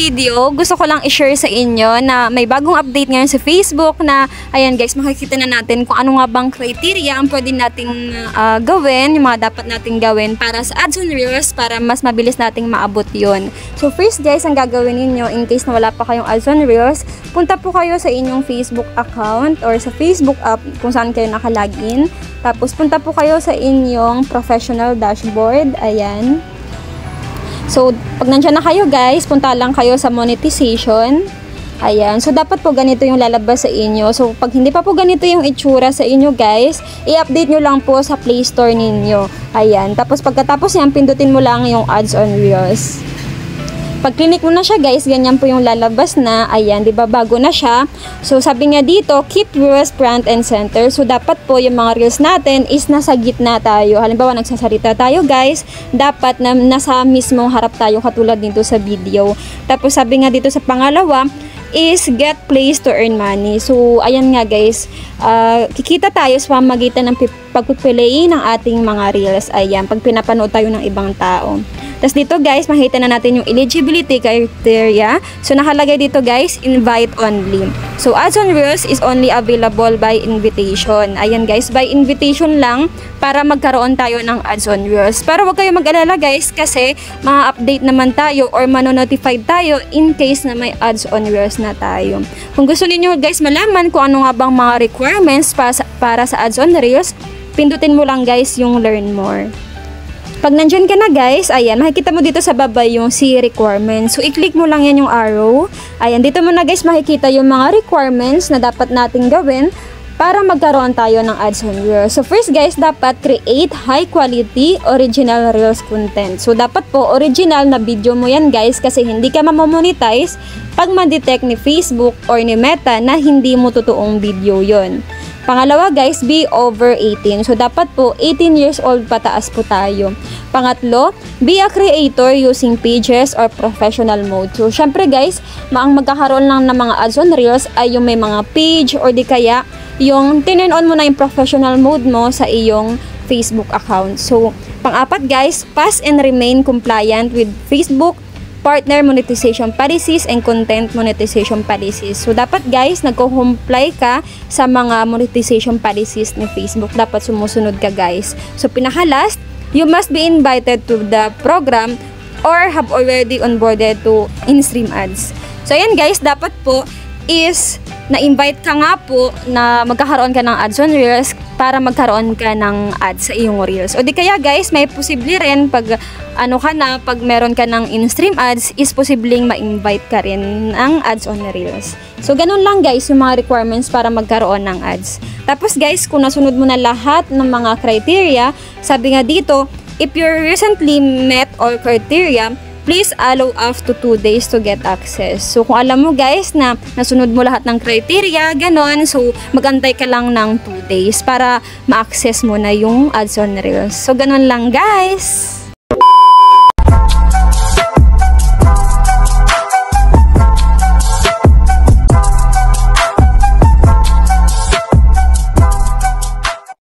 video, gusto ko lang i-share sa inyo na may bagong update ngayon sa Facebook na, ayan guys, makikita na natin kung ano nga bang criteria ang pwede nating gawin, yung mga dapat nating gawin para sa ads on Reels para mas mabilis nating maabot yun. So first guys, ang gagawin ninyo in case na wala pa kayong ads on Reels, punta po kayo sa inyong Facebook account or sa Facebook app kung saan kayo nakalagin. Tapos punta po kayo sa inyong professional dashboard, ayan. So, pag nandiyan na kayo guys, punta lang kayo sa monetization. Ayan. So, dapat po ganito yung lalabas sa inyo. So, pag hindi pa po ganito yung itsura sa inyo guys, i-update nyo lang po sa Play Store ninyo. Ayan. Tapos, pagkatapos yan, pindutin mo lang yung ads on Reels. Pag click mo na siya guys, ganyan po yung lalabas na. Ayan, di ba bago na siya. So sabi nga dito, keep Reels front and center. So dapat po yung mga Reels natin is nasa gitna tayo. Halimbawa nagsasalita tayo guys, dapat na nasa mismong harap tayo katulad dito sa video. Tapos sabi nga dito sa pangalawa is get plays to earn money. So ayan nga guys, kikita tayo sa pamamagitan ng pagpipili ng ating mga Reels. Ayan, pag pinapanood tayo ng ibang tao. Tapos dito guys, makita na natin yung eligibility criteria. So nakalagay dito guys, invite only. So ads on Reels is only available by invitation. Ayan guys, by invitation lang para magkaroon tayo ng ads on Reels. Pero wag kayo mag-alala guys kasi ma-update naman tayo or mano-notified tayo in case na may ads on Reels na tayo. Kung gusto niyo guys malaman kung ano nga bang mga requirements para sa ads on Reels, pindutin mo lang guys yung learn more. Pag nandyan ka na guys, ayan, makikita mo dito sa baba yung see requirements. So, i-click mo lang yan yung arrow. Ayan, dito mo na guys makikita yung mga requirements na dapat nating gawin para magkaroon tayo ng ads on Reels. So, first guys, dapat create high quality original Reels content. So, dapat po original na video mo yan guys kasi hindi ka mamonetize pag ma-detect ni Facebook or ni Meta na hindi mo totoong video yon. Pangalawa guys, be over 18. So dapat po 18 years old pataas po tayo. Pangatlo, be a creator using pages or professional mode. So syempre guys, magkakaroon lang ng mga ads on Reels ay yung may mga page or di kaya yung turn on mo na yung professional mode mo sa iyong Facebook account. So pang-apat guys, pass and remain compliant with Facebook partner monetization policies and content monetization policies. So, dapat guys, nagko-comply ka sa mga monetization policies ni Facebook. Dapat sumusunod ka guys. So, pinaka-last, you must be invited to the program or have already onboarded to in-stream ads. So, ayan guys, dapat po is na-invite ka nga po na magkakaroon ka ng ads on Reels para magkaroon ka ng ads sa iyong Reels. O di kaya guys, may posible rin pag pag meron ka ng in-stream ads, is posibleng ma-invite ka rin ng ads on Reels. So ganun lang guys yung mga requirements para magkaroon ng ads. Tapos guys, kung nasunod mo na lahat ng mga criteria, sabi nga dito, if you recently met all criteria, please allow up to 2 days to get access. So, kung alam mo guys na nasunod mo lahat ng criteria, ganon, so magantay ka lang ng 2 days para ma-access mo na yung ads on Reels. So, ganon lang guys!